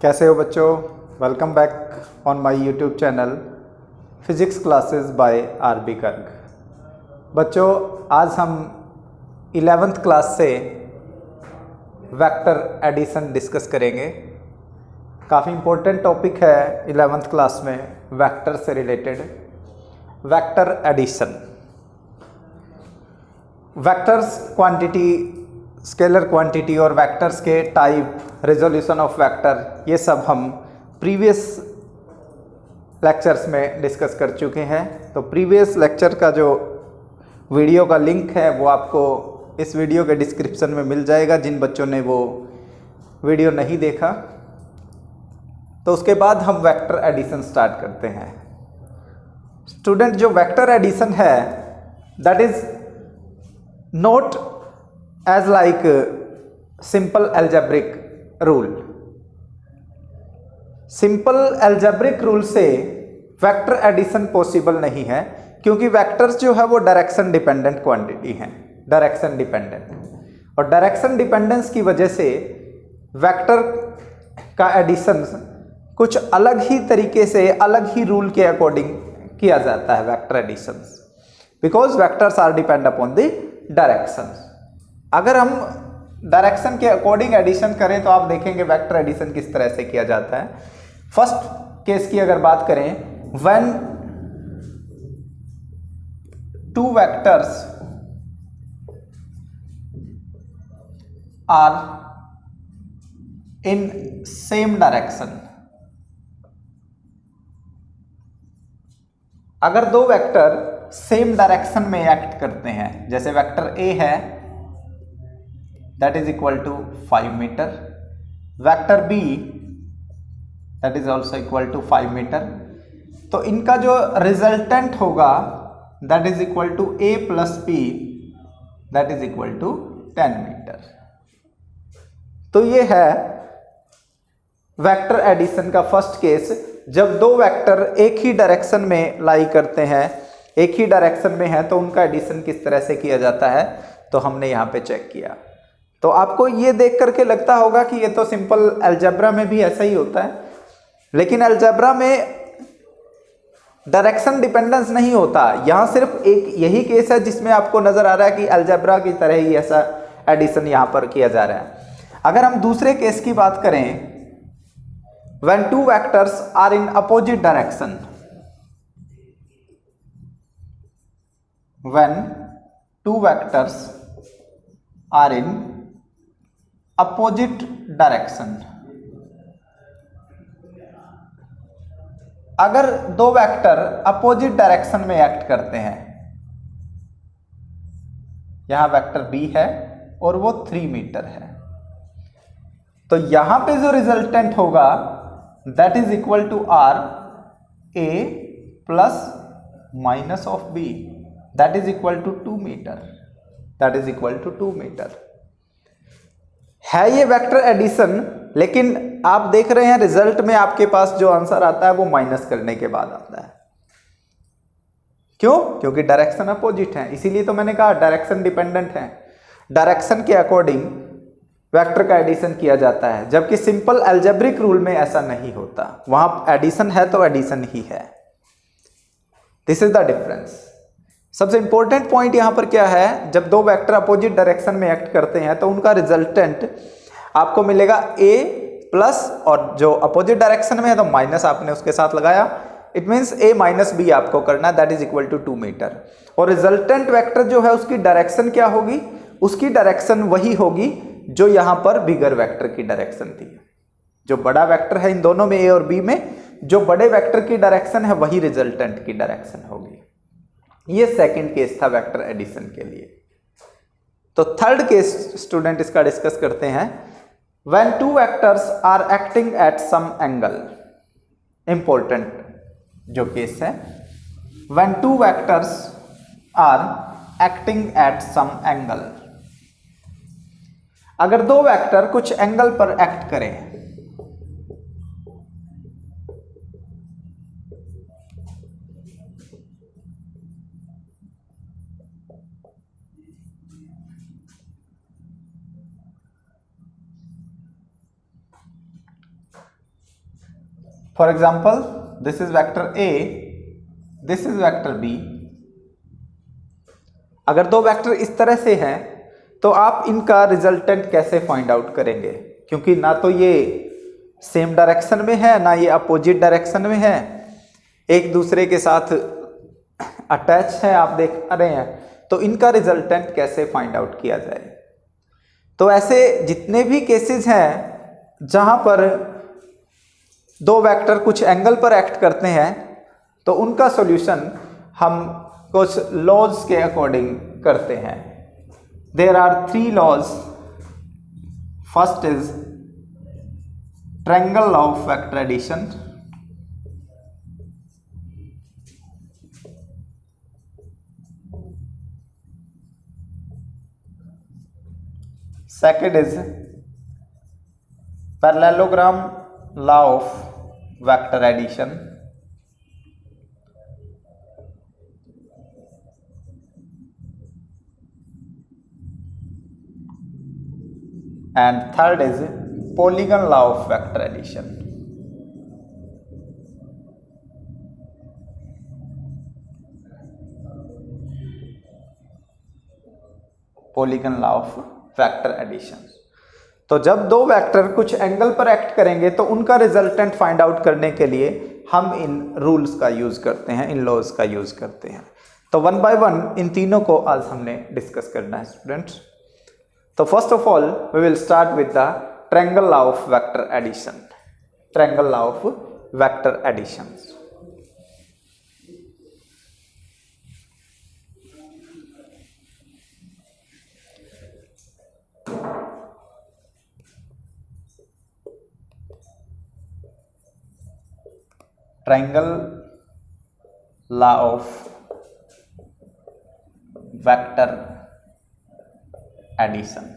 कैसे हो बच्चों। Welcome back on my YouTube channel physics classes by RB Garg. बच्चों आज हम 11th क्लास से वेक्टर एडिशन डिस्कस करेंगे। काफ़ी इम्पोर्टेंट टॉपिक है 11th क्लास में वेक्टर से related, vector addition. Vectors quantity, scalar quantity और वेक्टर्स के टाइप, रेजोल्यूशन ऑफ वेक्टर, ये सब हम प्रीवियस लेक्चर्स में डिस्कस कर चुके हैं। तो प्रीवियस लेक्चर का जो वीडियो का लिंक है वो आपको इस वीडियो के डिस्क्रिप्शन में मिल जाएगा, जिन बच्चों ने वो वीडियो नहीं देखा। तो उसके बाद हम वेक्टर एडिशन स्टार्ट करते हैं। स्टूडेंट, जो वेक्टर एडिशन है that is note as like simple algebraic rule। Simple algebraic rule से वेक्टर एडिशन पॉसिबल नहीं है, क्योंकि वेक्टर्स जो है वो डायरेक्शन डिपेंडेंट क्वांटिटी हैं, डायरेक्शन डिपेंडेंट। और डायरेक्शन डिपेंडेंस की वजह से वेक्टर का एडिशन कुछ अलग ही तरीके से, अलग ही रूल के अकॉर्डिंग किया जाता है vector addition, because vectors are depend upon the direction. अगर हम डायरेक्शन के अकॉर्डिंग एडिशन करें तो आप देखेंगे वेक्टर एडिशन किस तरह से किया जाता है। फर्स्ट केस की अगर बात करें, when two vectors are in same direction. अगर दो वेक्टर सेम डायरेक्शन में एक्ट करते हैं, जैसे वेक्टर ए है that is equal to 5 meter, vector B that is also equal to 5 meter, तो इनका जो रिजल्टेंट होगा that is equal to A plus B that is equal to 10 meter। तो ये है वेक्टर एडिशन का फर्स्ट केस, जब दो वेक्टर एक ही डायरेक्शन में लाई करते हैं, एक ही डायरेक्शन में है, तो उनका एडिशन किस तरह से किया जाता है, तो हमने यहाँ पे चेक किया। तो आपको ये देख करके लगता होगा कि ये तो सिंपल अलजेब्रा में भी ऐसा ही होता है, लेकिन अलजेब्रा में डायरेक्शन डिपेंडेंस नहीं होता। यहाँ सिर्फ एक यही केस है जिसमें आपको नजर आ रहा है कि अलजेब्रा की तरह ही ऐसा एडिशन यहाँ पर किया जा रहा है। अगर हम दूसरे केस की बात करें, when two vectors are in opposite direction, when two vectors are in opposite direction. अगर दो वेक्टर अपोजिट डायरेक्शन में एक्ट करते हैं, यहां वेक्टर बी है और वो 3 मीटर है, तो यहां पे जो रिजल्टेंट होगा that is equal to R A plus minus of B, that is equal to 2 metre, that is equal to 2 metre. है ये वेक्टर एडिशन, लेकिन आप देख रहे हैं रिजल्ट में आपके पास जो आंसर आता है वो माइनस करने के बाद आता है। क्यों? क्योंकि डायरेक्शन अपोजिट है, इसीलिए तो मैंने कहा डायरेक्शन डिपेंडेंट है। डायरेक्शन के अकॉर्डिंग वेक्टर का एडिशन किया जाता है, जबकि सिंपल अलजेब्रिक रूल में ऐसा नहीं होता। वहां एडिशन है तो एडिशन ही है। This is the difference. सबसे इंपॉर्टेंट पॉइंट यहां पर क्या है, जब दो वेक्टर अपोजिट डायरेक्शन में एक्ट करते हैं तो उनका रिजल्टेंट आपको मिलेगा ए प्लस, और जो अपोजिट डायरेक्शन में है तो माइनस आपने उसके साथ लगाया, it means A minus B आपको करना है, that is equal to 2 metre. और रिजल्टेंट वेक्टर जो है उसकी डायरेक्शन क्या होगी, उसकी डायरेक्शन वही होगी जो यहां पर बिगर वेक्टर की डायरेक्शन थी। जो बड़ा वेक्टर है इन दोनों में, ए और बी में, जो बड़े वेक्टर की डायरेक्शन है वही रिजल्टेंट की डायरेक्शन होगी। ये सेकंड केस था वेक्टर एडिशन के लिए। तो थर्ड केस स्टूडेंट इसका डिस्कस करते हैं, when two vectors are acting at some angle. Important जो केस है, when two vectors are acting at some angle. अगर दो वेक्टर कुछ एंगल पर एक्ट करें, for example this is vector A, this is vector B. अगर दो vector इस तरह से हैं तो आप इनका रिजल्टेंट कैसे फाइंड आउट करेंगे, क्योंकि ना तो ये सेम डायरेक्शन में है ना ये अपोजिट डायरेक्शन में है, एक दूसरे के साथ अटैच है, आप देख रहे हैं। तो इनका रिजल्टेंट कैसे फाइंड आउट किया जाए। तो ऐसे जितने भी केसेस हैं जहां पर दो वेक्टर कुछ एंगल पर एक्ट करते हैं तो उनका सॉल्यूशन हम कुछ लॉज के अकॉर्डिंग करते हैं। There are 3 laws. First is triangle law of vector addition, second is parallelogram law of vector addition, and third is polygon law of vector addition. Polygon law of vector addition. तो जब दो vector कुछ angle पर act करेंगे तो उनका resultant find out करने के लिए हम इन रूल्स का यूज करते हैं, इन लॉज का यूज करते हैं। तो 1 बाय 1 इन तीनों को आज हमने डिस्कस करना है स्टूडेंट्स। तो first of all we will start with the triangle law of vector addition. Triangle law of vector addition. Triangle law of vector addition.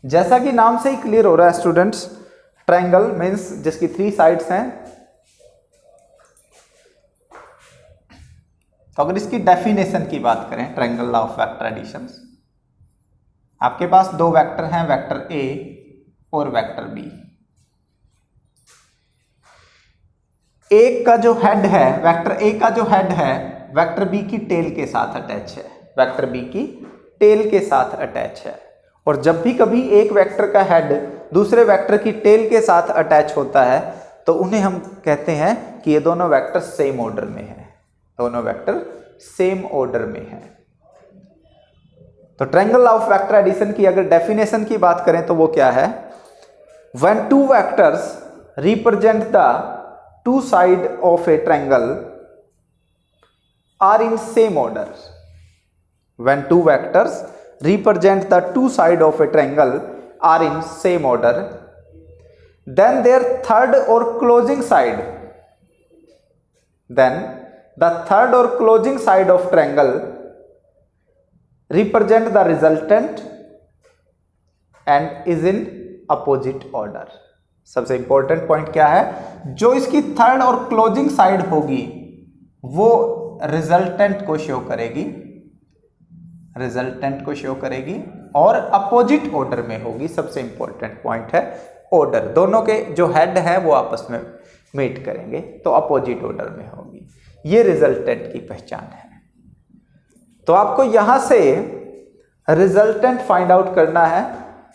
जैसा कि नाम से ही क्लियर हो रहा है स्टूडेंट्स, ट्रायंगल मीन्स जिसकी 3 साइड्स हैं। तो अगर इसकी डेफिनेशन की बात करें triangle law of vector addition, आपके पास 2 वेक्टर हैं, वेक्टर ए और वेक्टर बी। एक का जो हेड है, वेक्टर ए का जो हेड है वेक्टर बी की टेल के साथ अटैच है, वेक्टर बी की टेल के साथ अटैच है। और जब भी कभी एक वेक्टर का हेड दूसरे वेक्टर की टेल के साथ अटैच होता है तो उन्हें हम कहते हैं कि ये दोनों वेक्टर सेम ऑर्डर में हैं, दोनों वेक्टर सेम ऑर्डर में हैं। तो triangle law of vector addition की अगर डेफिनेशन की बात करें तो वो क्या है? When 2 vectors represent the 2 sides of a triangle are in same order. When 2 vectors represent the 2 sides of a triangle are in same order, then their third or closing side, then the third or closing side of triangle represent the resultant and is in opposite order. सबसे important point क्या है? जो इसकी third और closing side होगी वो resultant को show करेगी, रिजल्टेंट को शो करेगी और अपोजिट ऑर्डर में होगी। सबसे इंपॉर्टेंट पॉइंट है ऑर्डर, दोनों के जो हेड है वो आपस में मीट करेंगे तो अपोजिट ऑर्डर में होगी। ये रिजल्टेंट की पहचान है। तो आपको यहां से रिजल्टेंट फाइंड आउट करना है,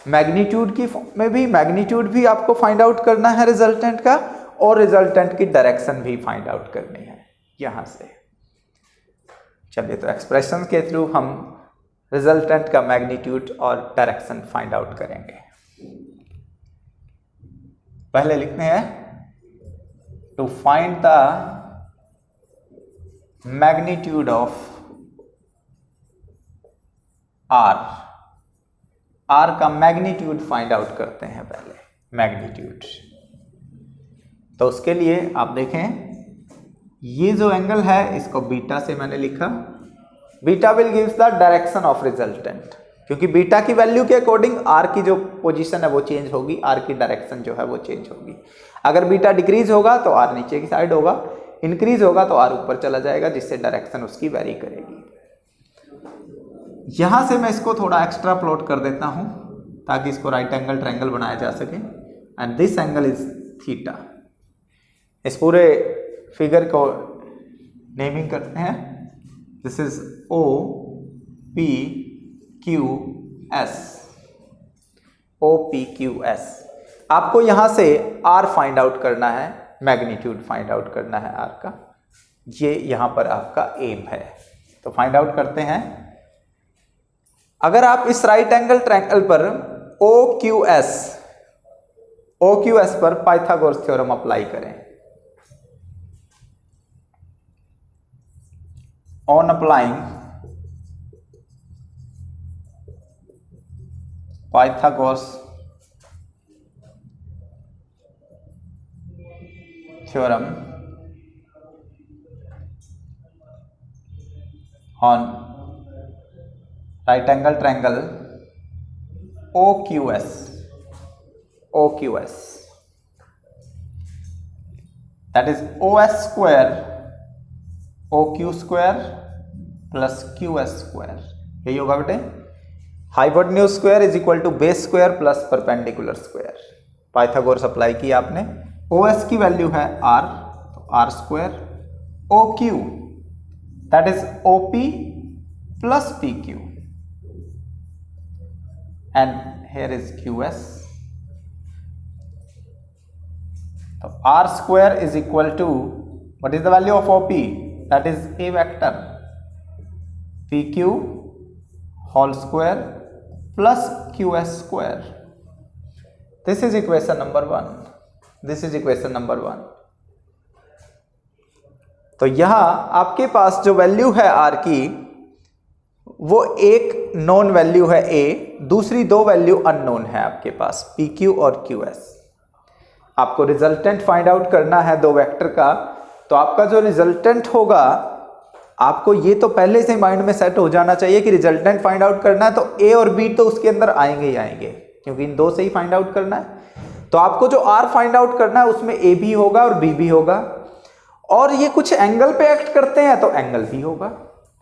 मैग्नीट्यूड की में भी, मैग्नीट्यूड भी आपको फाइंड आउट करना है रिजल्टेंट का, और रिजल्टेंट की डायरेक्शन भी फाइंड आउट करनी है यहां से। चलिए तो एक्सप्रेशन के थ्रू हम रिजल्टेंट का मैग्नीट्यूड और डायरेक्शन फाइंड आउट करेंगे। पहले लिखते हैं to find the magnitude of R. R का मैग्नीट्यूड फाइंड आउट करते हैं पहले, मैग्नीट्यूड। तो उसके लिए आप देखें ये जो एंगल है इसको बीटा से मैंने लिखा। Beta will gives the direction of resultant, क्योंकि बीटा की वैल्यू के अकॉर्डिंग आर की जो पोजीशन है वो चेंज होगी, आर की डायरेक्शन जो है वो चेंज होगी। अगर बीटा डिक्रीज होगा तो आर नीचे की साइड होगा, इंक्रीज होगा तो आर ऊपर चला जाएगा, जिससे डायरेक्शन उसकी वेरी करेगी। यहां से मैं इसको थोड़ा एक्स्ट्रा प्लॉट कर देता हूं ताकि इसको राइट एंगल ट्रायंगल बनाया जा सके। And this angle is theta. इस पूरे फिगर को नेमिंग करते हैं, this is O P Q S, O P Q S. आपको यहां से आर फाइंड आउट करना है, मैग्नीट्यूड फाइंड आउट करना है आर का, ये यहां पर आपका एम है। तो फाइंड आउट करते हैं। अगर आप इस राइट एंगल ट्रायंगल पर ओ क्यू एस पर पाइथागोरस थ्योरम अप्लाई करें, on applying Pythagoras theorem on right angle triangle OQS, that is OS square OQ square plus QS square, यही होगा बेटे। Hypotenuse square is equal to base square plus perpendicular square. Pythagoras apply किया आपने। OS की value है R, तो R square, OQ that is OP plus PQ and here is QS. So R square is equal to, what is the value of OP? That is a vector, PQ whole square plus QS square. This is equation number 1. This is equation number 1. तो यहां आपके पास जो value है are की, वो एक non value है ए, दूसरी दो वैल्यू अननोन है आपके पास पी क्यू और क्यू एस। आपको रिजल्टेंट फाइंड आउट करना है दो वेक्टर का। तो आपका जो रिजल्टेंट होगा, आपको ये तो पहले से माइंड में सेट हो जाना चाहिए कि रिजल्टेंट फाइंड आउट करना है तो ए और बी तो उसके अंदर आएंगे ही आएंगे, क्योंकि इन दो से ही फाइंड आउट करना है। तो आपको जो आर फाइंड आउट करना है उसमें ए भी होगा और बी भी होगा, और ये कुछ एंगल पे एक्ट करते हैं तो एंगल भी होगा।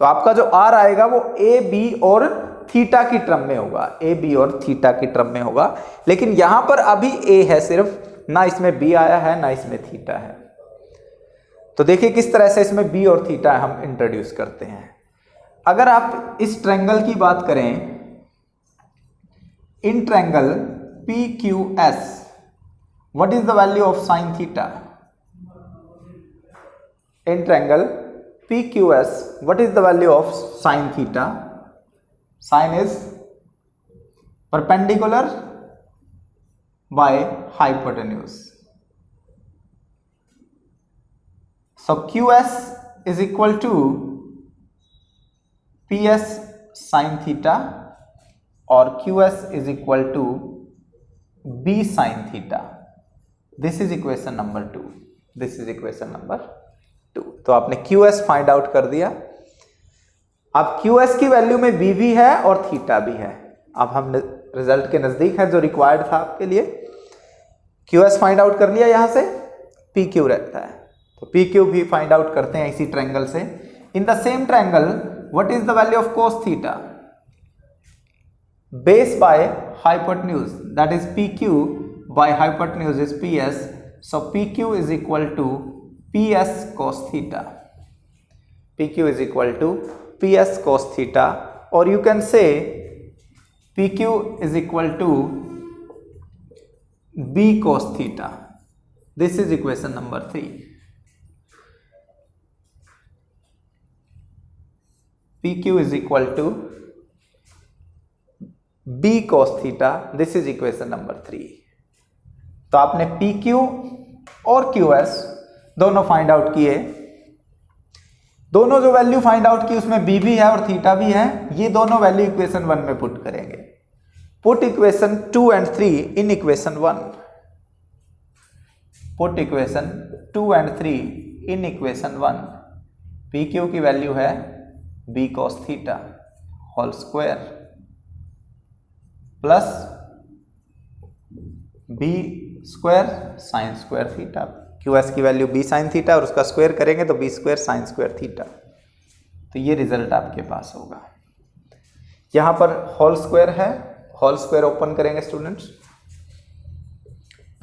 तो आपका जो आर आएगा वो ए बी और थीटा की टर्म में होगा, ए बी और थीटा की टर्म में होगा। लेकिन यहां पर अभी ए है सिर्फ, ना इसमें बी आया है ना इसमें थीटा है। तो देखिए किस तरह से इसमें बी और थीटा हम इंट्रोड्यूस करते हैं। अगर आप इस ट्रायंगल की बात करें, in triangle P Q S, what is the value of sine theta? In triangle PQS, what is the value of sin theta? Sin is perpendicular by hypotenuse. So QS is equal to PS sin theta or QS is equal to B sin theta. This is equation number 2. This is equation number 2. तो आपने QS find out कर दिया। अब QS की value में B भी है और थीटा भी है। अब हम रिजल्ट के नजदीक है जो रिक्वायर्ड था आपके लिए। QS फाइंड आउट कर लिया, यहां से PQ रहता है, तो PQ भी फाइंड आउट करते हैं इसी ट्रायंगल से। In the same triangle what is the value of cos theta? Base by hypotenuse, that is PQ by hypotenuse is PS, so PQ is equal to PS cos theta. PQ is equal to PS cos theta, or you can say PQ is equal to B cos theta. This is equation number 3. PQ is equal to B cos theta. This is equation number 3. तो आपने PQ और QS दोनों find out किए। दोनों जो value find out की उसमें B भी है और थीटा भी है। ये दोनों वैल्यू इक्वेशन 1 में पुट करेंगे। Put equation 2 and 3 in equation 1। Put equation 2 and 3 in equation 1। PQ की वैल्यू है B cos theta whole square plus B square sine square theta. QS की वैल्यू B साइन थीटा और उसका square करेंगे तो B square sine square theta. तो ये result आपके पास होगा। यहां पर होल स्क्वायर है, होल स्क्वायर ओपन करेंगे students,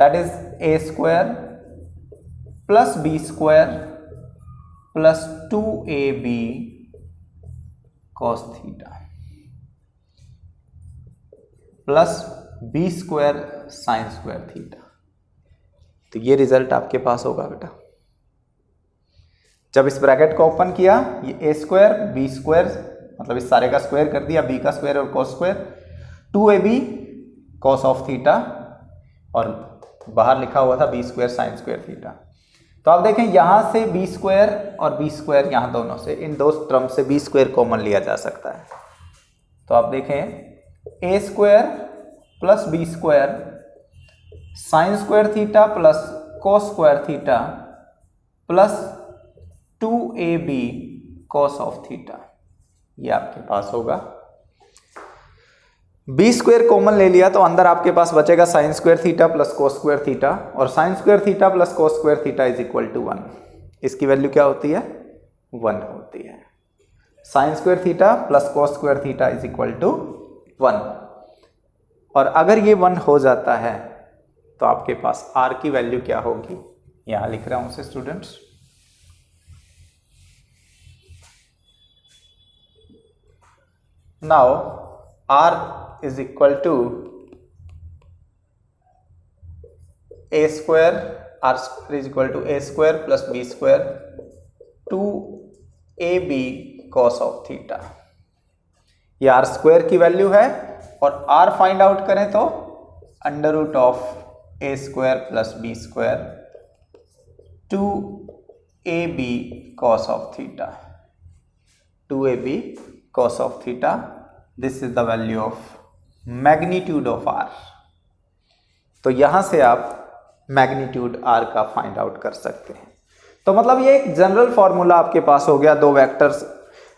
that is A square plus B square plus 2ab cos theta plus B square sine square theta. तो ये रिजल्ट आपके पास होगा बेटा। जब इस ब्रैकेट को ओपन किया, ये ए स्क्वायर बी स्क्वायर मतलब इस सारे का स्क्वायर कर दिया, बी का स्क्वायर और cos square, 2ab cos of theta और बाहर लिखा हुआ था B square sine square theta. तो आप देखें यहां से बी स्क्वायर और बी स्क्वायर, यहां दोनों से, इन दो टर्म से बी स्क्वायर कॉमन लिया जा सकता है। तो आप देखें A square plus B square sine square theta plus cos square theta plus 2ab cos of theta, ये आपके पास होगा। बी स्क्वायर कॉमन ले लिया तो अंदर आपके पास बचेगा sine square theta plus cos square theta, और sine square theta plus cos square theta is equal to 1। इसकी वैल्यू क्या होती है? 1 होती है। Sine square theta plus cos square theta is equal to 1। और अगर ये 1 हो जाता है तो आपके पास r की वैल्यू क्या होगी? यहां लिख रहा हूं उसे students. Now r is equal to a square, r square is equal to a square plus b square 2ab cos of theta। ये r स्क्वायर की वैल्यू है और r फाइंड आउट करें तो under root of a square plus b square 2ab cos of theta, 2ab cos of theta। This is the value of magnitude of r। तो यहां से आप मैग्नीट्यूड r का फाइंड आउट कर सकते हैं। तो मतलब ये एक जनरल फॉर्मूला आपके पास हो गया। दो वेक्टर्स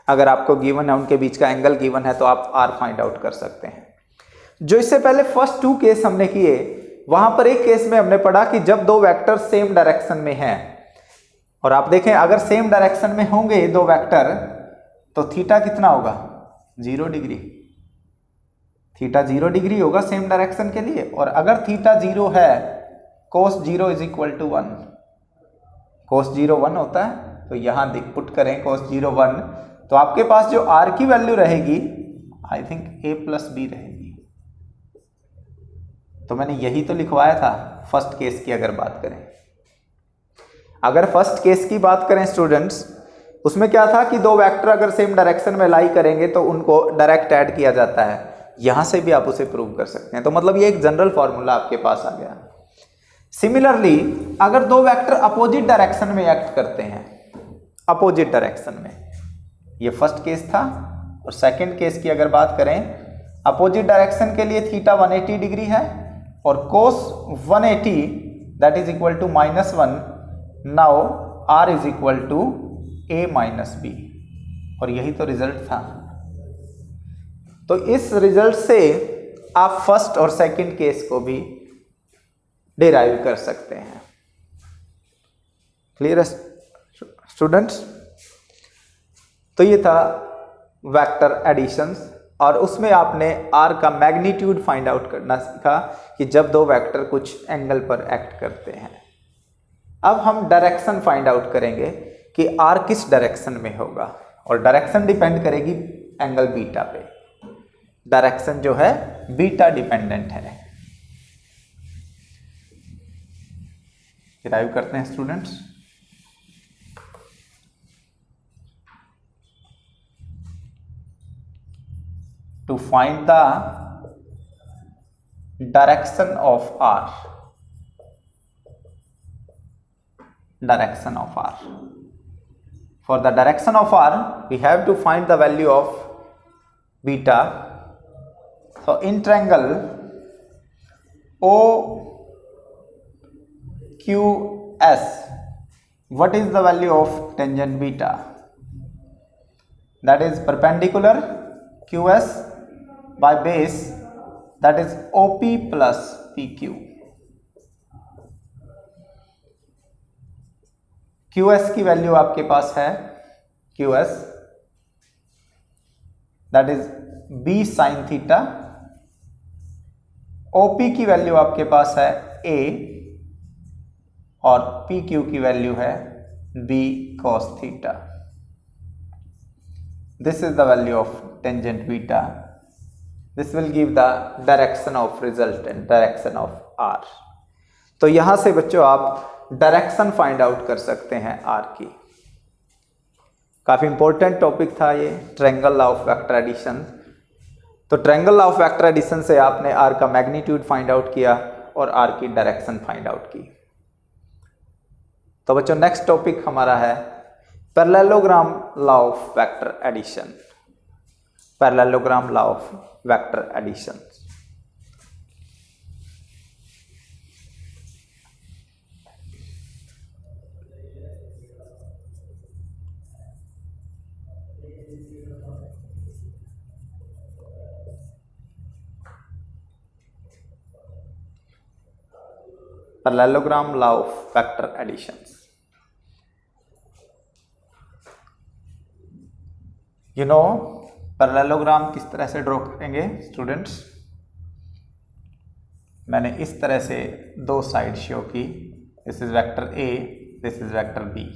अगर आपको गिवन है, उनके बीच का एंगल गिवन है, तो आप r फाइंड आउट कर सकते हैं। जो इससे पहले फर्स्ट 2 केस हमने किए, वहां पर एक केस में हमने पढ़ा कि जब दो वेक्टर सेम डायरेक्शन में हैं, और आप देखें अगर सेम डायरेक्शन में होंगे दो वेक्टर तो थीटा कितना होगा? 0 डिग्री। थीटा 0 डिग्री होगा सेम डायरेक्शन के लिए। और अगर थीटा 0 है, cos 0 is equal to 1, cos 0 1 होता है। तो यहां पुट करें cos 0 1, तो आपके पास जो r की वैल्यू रहेगी I think a plus B रहेगी। तो मैंने यही तो लिखवाया था फर्स्ट केस की। अगर बात करें, अगर फर्स्ट केस की बात करें स्टूडेंट्स, उसमें क्या था कि दो वेक्टर अगर सेम डायरेक्शन में लाई करेंगे तो उनको डायरेक्ट ऐड किया जाता है। यहां से भी आप उसे प्रूव कर सकते हैं। तो मतलब ये एक जनरल फॉर्मूला आपके पास आ गया। सिमिलरली अगर दो वेक्टर अपोजिट डायरेक्शन में एक्ट करते हैं, अपोजिट डायरेक्शन में, ये फर्स्ट केस था। और सेकंड केस की अगर बात करें, अपोजिट डायरेक्शन के लिए थीटा 180 डिग्री है और cos 180 that is equal to -1। Now r is equal to a minus B, और यही तो रिजल्ट था। तो इस रिजल्ट से आप फर्स्ट और सेकंड केस को भी डिराइव कर सकते हैं। क्लियर है स्टूडेंट्स? तो ये था वेक्टर एडिशंस, और उसमें आपने r का मैग्नीट्यूड फाइंड आउट करना सीखा कि जब दो वेक्टर कुछ एंगल पर एक्ट करते हैं। अब हम डायरेक्शन फाइंड आउट करेंगे कि r किस डायरेक्शन में होगा, और डायरेक्शन डिपेंड करेगी एंगल बीटा पे। डायरेक्शन जो है बीटा डिपेंडेंट है। डिराइव करते हैं students. To find the direction of r, direction of r. For the direction of r, we have to find the value of beta. So in triangle OQS, what is the value of tangent beta? That is perpendicular QS by base, that is OP plus PQ. QS की value आपके पास है QS that is B sine theta. OP की value आपके पास है A और P Q की वैल्यू है B cos theta. This is the value of tangent beta. This will give the direction of resultant, direction of R. तो यहां से बच्चों आप डायरेक्शन फाइंड आउट कर सकते हैं आर की। काफी इंपॉर्टेंट टॉपिक था ये, triangle law of vector addition. तो triangle law of vector addition से आपने आर का मैग्नीट्यूड फाइंड आउट किया और आर की डायरेक्शन फाइंड आउट की। तो बच्चों नेक्स्ट टॉपिक हमारा है parallelogram law of vector addition. Parallelogram law of vector addition. Parallelogram law of vector additions. You know parallelogram किस तरह से ड्रॉ करेंगे स्टूडेंट्स? मैंने इस तरह से दो साइड शो की। This is vector A, this is vector B.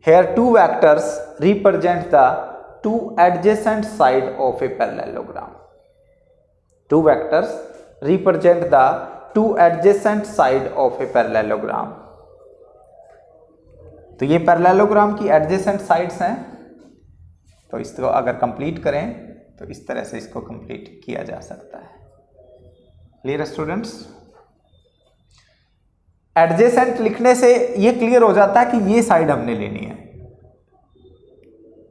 Here two vectors represent the two adjacent side of a parallelogram. Two vectors represent the two adjacent side of a parallelogram. तो ये parallelogram की adjacent sides हैं। तो इसको अगर complete करें तो इस तरह से इसको कंप्लीट किया जा सकता है। Clear students? एडजेसेंट लिखने से ये क्लियर हो जाता है कि ये साइड हमने लेनी है,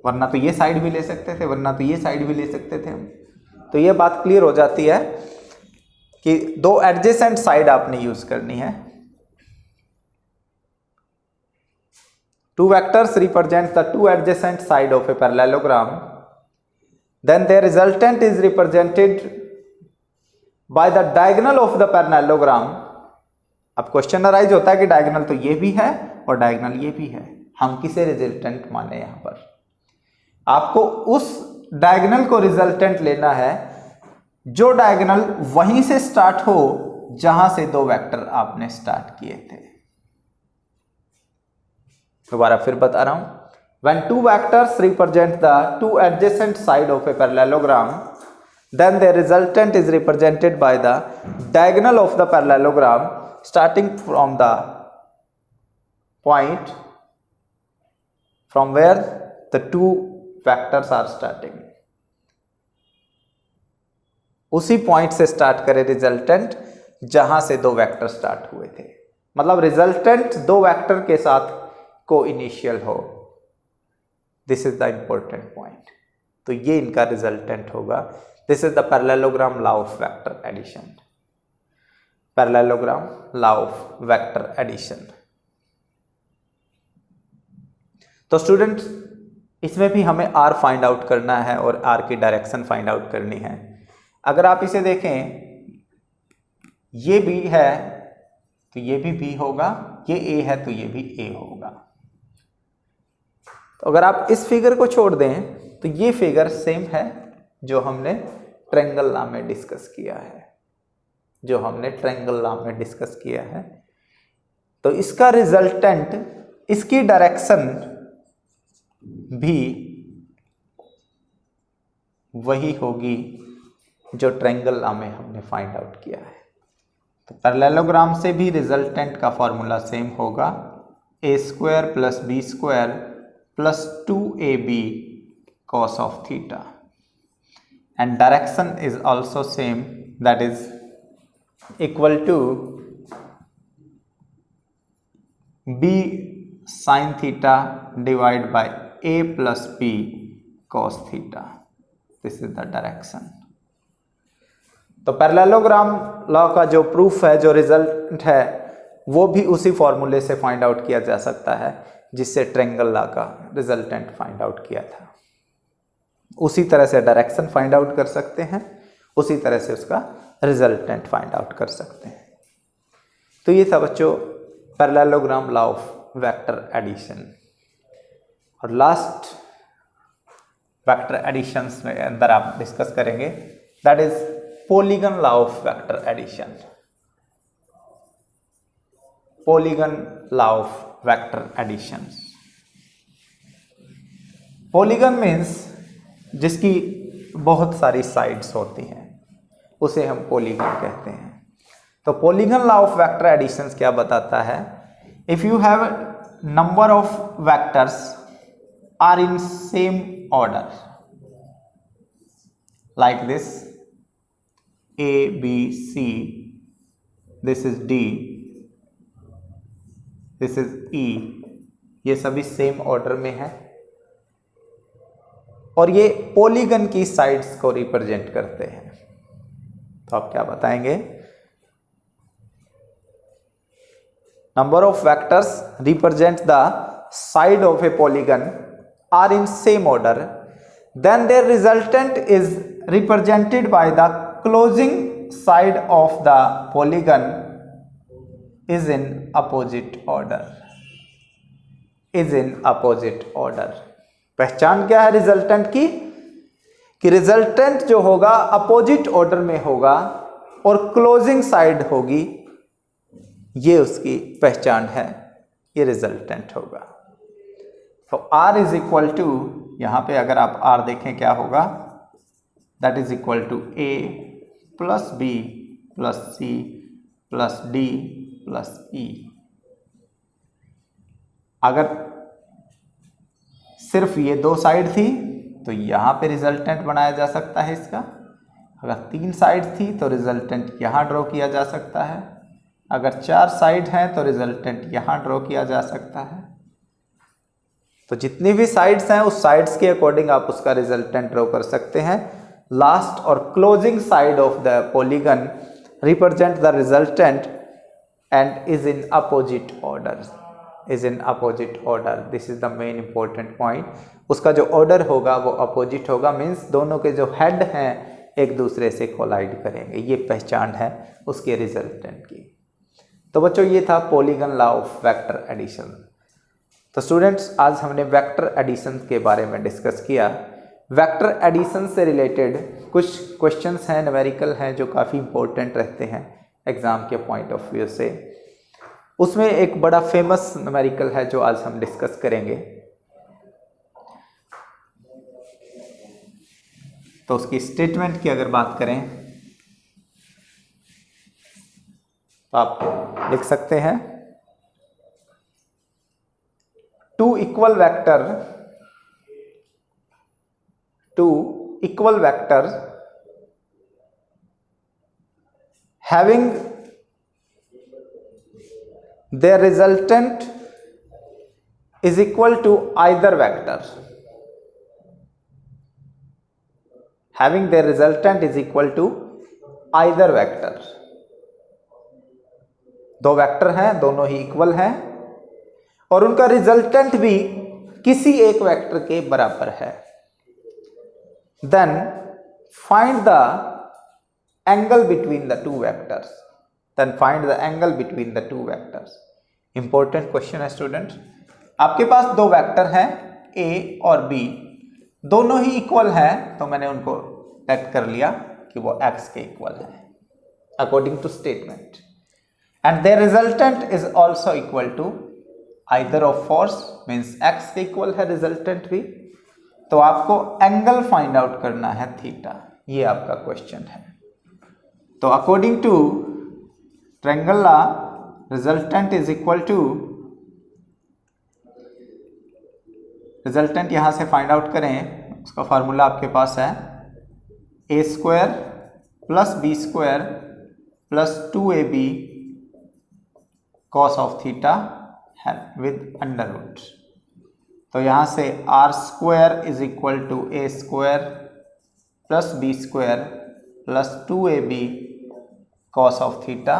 वरना तो ये साइड भी ले सकते थे, वरना तो ये साइड भी ले सकते थे हम। तो ये बात क्लियर हो जाती है कि दो एडजेसेंट साइड आपने यूज करनी है। Two vectors represent the two adjacent side of a parallelogram. Then their resultant is represented by the diagonal of the parallelogram. अब क्वेश्चन अराइज होता है कि डायगोनल तो ये भी है और डायगोनल ये भी है, हम किसे रिजल्टेंट माने? यहां पर आपको उस डायगोनल को रिजल्टेंट लेना है जो डायगोनल वहीं से स्टार्ट हो जहां से दो वेक्टर आपने स्टार्ट किए थे। दोबारा फिर बता रहा हूं, when two vectors represent the two adjacent side of a parallelogram, then their resultant is represented by the diagonal of the parallelogram starting from the point from where the two vectors are starting. उसी point से start करे resultant जहां से दो vector start हुए थे। मतलब resultant दो वेक्टर के साथ को इनिशियल हो। This is the important point. तो ये इनका रिजल्टेंट होगा। This is the parallelogram law of vector addition. Parallelogram law of vector addition. तो स्टूडेंट्स इसमें भी हमें आर फाइंड आउट करना है और आर की डायरेक्शन फाइंड आउट करनी है। अगर आप इसे देखें, ये बी है तो ये भी बी होगा, ये ए है तो ये भी ए होगा। तो अगर आप इस फिगर को छोड़ दें तो ये फिगर सेम है जो हमने ट्रायंगल लॉ में डिस्कस किया है, जो हमने ट्रायंगल लॉ में डिस्कस किया है। तो इसका रिजल्टेंट, इसकी डायरेक्शन भी वही होगी जो ट्रायंगल लॉ में हमने फाइंड आउट किया है। तो पैरेललोग्राम से भी रिजल्टेंट का फॉर्मूला सेम होगा, A square plus B square plus 2ab cos of theta, and direction is also same, that is equal to b sin theta divided by a plus b cos theta. This is the direction. तो parallelogram law का जो proof है, जो result है, वो भी उसी फॉर्मूले से फाइंड आउट किया जा सकता है जिससे ट्रायंगल लॉ का रिजल्टेंट फाइंड आउट किया था। उसी तरह से डायरेक्शन फाइंड आउट कर सकते हैं, उसी तरह से उसका रिजल्टेंट फाइंड आउट कर सकते हैं। तो ये था बच्चों parallelogram law of vector addition. और लास्ट वेक्टर एडिशंस में अंदर आप डिस्कस करेंगे, that is polygon law of vector addition. Polygon law of vector addition. Polygon means जिसकी बहुत सारी साइड्स होती हैं उसे हम पॉलीगन कहते हैं। तो polygon law of vector additions क्या बताता है? If you have number of vectors are in same order like this A B C, this is D, this is E, ये सभी सेम ऑर्डर में है और ये पॉलीगन की साइड्स को रिप्रेजेंट करते हैं। तो आप क्या बताएंगे? Number of vectors represent the side of a polygon are in same order, then their resultant is represented by the closing side of the polygon is in opposite order, is in opposite order. पहचान क्या है resultant की? कि resultant जो होगा opposite order में होगा और क्लोजिंग साइड होगी, ये उसकी पहचान है, ये रिजल्टेंट होगा। तो R इज इक्वल टू, यहां पे अगर आप R देखें क्या होगा, that is equal to A plus B plus C plus D plus E। अगर सिर्फ ये दो साइड थी तो यहां पे रिजल्टेंट बनाया जा सकता है इसका। अगर तीन साइड थी तो रिजल्टेंट यहां ड्रॉ किया जा सकता है। अगर चार साइड हैं तो रिजल्टेंट यहां ड्रॉ किया जा सकता है। तो जितनी भी साइड्स हैं उस साइड्स के अकॉर्डिंग आप उसका रिजल्टेंट ड्रॉ कर सकते हैं। लास्ट और closing side of the polygon represent the resultant and is in opposite order, is in opposite order. This is the main important point. उसका जो ऑर्डर होगा वो अपोजिट होगा, मीन्स दोनों के जो हेड हैं एक दूसरे से कोलाइड करेंगे। ये पहचान है उसके रिजल्टेंट की। तो बच्चों ये था polygon law of vector addition. तो स्टूडेंट्स आज हमने वेक्टर एडिशन के बारे में डिस्कस किया। वेक्टर एडिशन से रिलेटेड कुछ क्वेश्चंस हैं, न्यूमेरिकल हैं, जो काफ़ी इंपॉर्टेंट रहते हैं एग्जाम के पॉइंट ऑफ व्यू से। उसमें एक बड़ा फेमस न्यूमेरिकल है जो आज हम डिस्कस करेंगे। तो उसकी स्टेटमेंट की अगर बात करें तो आप लिख सकते हैं, two equal vector having their resultant is equal to either vector, having their resultant is equal to either vector। दो वेक्टर हैं, दोनों ही इक्वल हैं और उनका रिजल्टेंट भी किसी एक वेक्टर के बराबर है। Then find the angle between the two vectors, then find the angle between the two vectors। Important question है स्टूडेंट। आपके पास दो वेक्टर हैं A और B, दोनों ही इक्वल हैं, तो मैंने उनको टेक कर लिया कि वो x के इक्वल है according to statement, and their resultant is also equal to either of force, means x के इक्वल है रिजल्टेंट भी। तो आपको एंगल फाइंड आउट करना है थीटा, ये आपका क्वेश्चन है। तो according to triangle law, resultant is equal to, resultant यहां से फाइंड आउट करें, उसका फार्मूला आपके पास है A square plus B square plus 2ab cos of theta है विद अंडर रूट। तो यहां से R square is equal to A square plus B square plus 2ab cos of theta.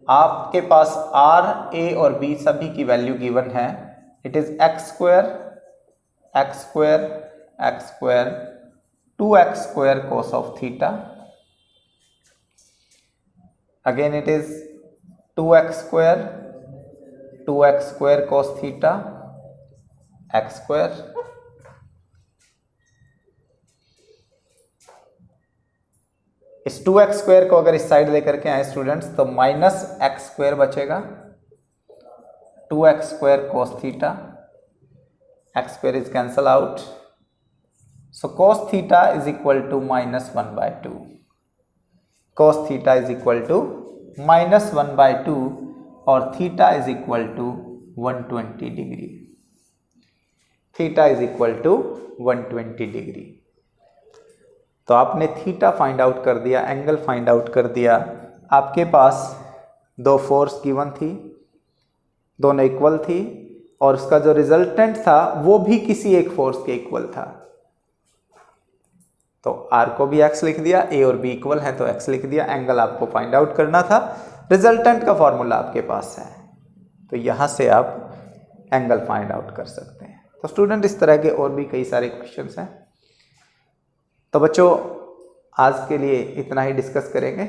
आपके पास आर, ए और बी सभी की value given है। It is X square X square X square 2x square cos of theta, again it is 2x square cos theta x square, इस 2x² को अगर इस साइड लेकर के आए स्टूडेंट्स तो -x² बचेगा, 2x² cos theta, x² is cancel out, so cos theta is equal to -1/2, cos theta is equal to -1/2 और theta is equal to 120 degree, theta is equal to 120 degree. तो आपने theta find out कर दिया, angle find out कर दिया, आपके पास दो फोर्स गिवन थी, दोनों इक्वल थी और उसका जो रिजल्टेंट था वो भी किसी एक फोर्स के इक्वल था। तो R को भी x लिख दिया, A और B इक्वल है तो x लिख दिया, एंगल आपको फाइंड आउट करना था, रिजल्टेंट का फॉर्मूला आपके पास है, तो यहाँ से आप एंगल फाइंड आउट कर सकते हैं। तो स्टूडेंट इस तरह के और भी कई सारे क्वेश्चंस हैं। तो बच्चों आज के लिए इतना ही डिस्कस करेंगे।